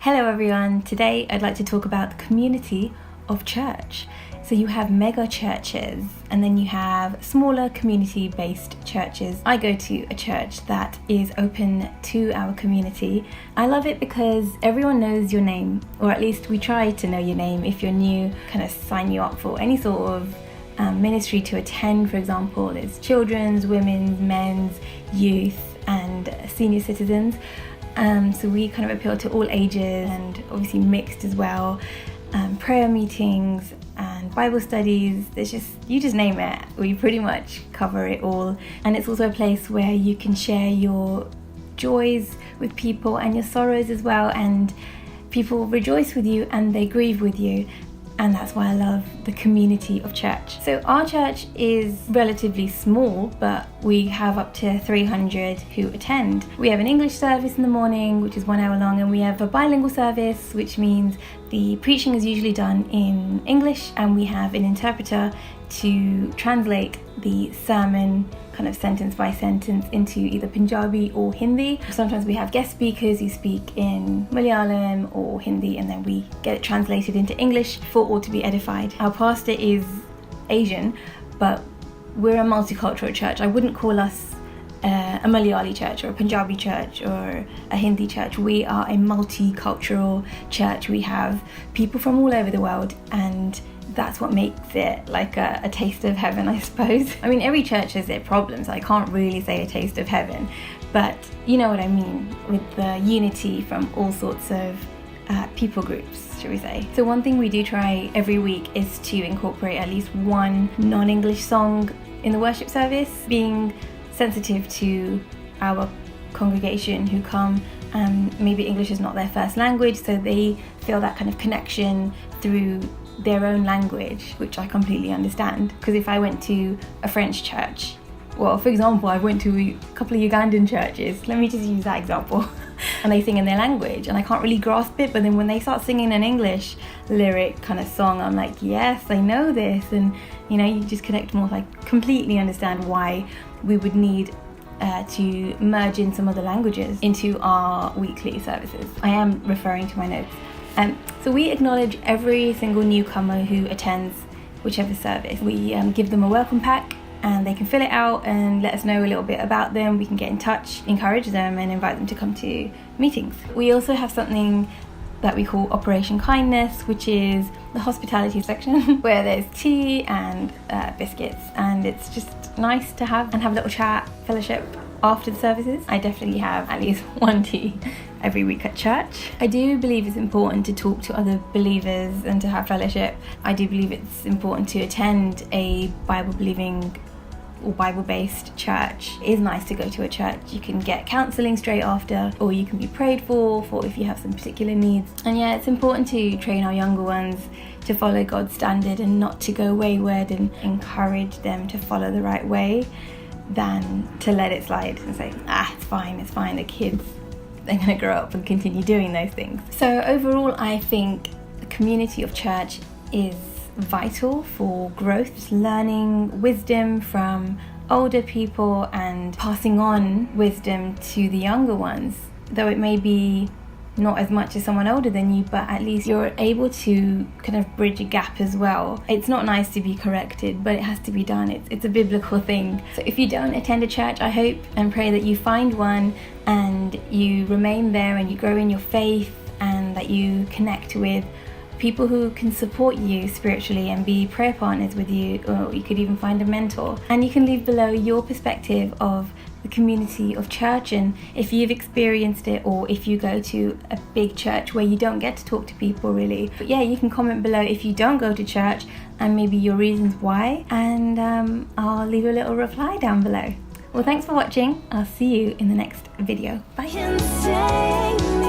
Hello everyone, today I'd like to talk about the community of church. So you have mega churches and then you have smaller community-based churches. I go to a church that is open to our community. I love it because everyone knows your name, or at least we try to know your name. If you're new, kind of sign you up for any sort of ministry to attend. For example, there's children's, women's, men's, youth and senior citizens. So we kind of appeal to all ages and obviously mixed as well. Prayer meetings and Bible studies, you just name it, we pretty much cover it all. And it's also a place where you can share your joys with people and your sorrows as well, and people rejoice with you and they grieve with you. And that's why I love the community of church. So our church is relatively small, but we have up to 300 who attend. We have an English service in the morning, which is 1 hour long, and we have a bilingual service, which means the preaching is usually done in English, and we have an interpreter to translate the sermon kind of sentence by sentence into either Punjabi or Hindi. Sometimes we have guest speakers who speak in Malayalam or Hindi, and then we get it translated into English for all to be edified. Our pastor is Asian, but we're a multicultural church. I wouldn't call us a Malayali church or a Punjabi church or a Hindi church. We are a multicultural church. We have people from all over the world, and that's what makes it like a taste of heaven, I suppose. I mean, every church has their problems. I can't really say a taste of heaven, but you know what I mean, with the unity from all sorts of people groups, should we say. So one thing we do try every week is to incorporate at least one non-English song in the worship service, being sensitive to our congregation who come and maybe English is not their first language, so they feel that kind of connection through their own language, which I completely understand. Because if I went to a French church, well, for example, I went to a couple of Ugandan churches, let me just use that example, and they sing in their language and I can't really grasp it, but then when they start singing an English lyric kind of song, I'm like, yes, I know this, and you know, you just connect more. I completely understand why we would need to merge in some other languages into our weekly services. I am referring to my notes. So we acknowledge every single newcomer who attends whichever service. We give them a welcome pack and they can fill it out and let us know a little bit about them. We can get in touch, encourage them and invite them to come to meetings. We also have something that we call Operation Kindness, which is the hospitality section where there's tea and biscuits, and it's just nice to have a little chat, fellowship after the services. I definitely have at least one tea every week at church. I do believe it's important to talk to other believers and to have fellowship. I do believe it's important to attend a Bible-believing or Bible-based church. It is nice to go to a church. You can get counselling straight after, or you can be prayed for if you have some particular needs. And yeah, it's important to train our younger ones to follow God's standard and not to go wayward, and encourage them to follow the right way than to let it slide and say, it's fine, the kids, they're going to grow up and continue doing those things. So overall, I think the community of church is vital for growth, just learning wisdom from older people and passing on wisdom to the younger ones, though it may be not as much as someone older than you, but at least you're able to kind of bridge a gap as well. It's not nice to be corrected, but it has to be done. It's a biblical thing. So if you don't attend a church, I hope and pray that you find one and you remain there and you grow in your faith, and that you connect with people who can support you spiritually and be prayer partners with you, or you could even find a mentor. And you can leave below your perspective of the community of church, and if you've experienced it, or if you go to a big church where you don't get to talk to people really. But yeah, you can comment below if you don't go to church and maybe your reasons why, and I'll leave a little reply down below. Well, thanks for watching. I'll see you in the next video. Bye.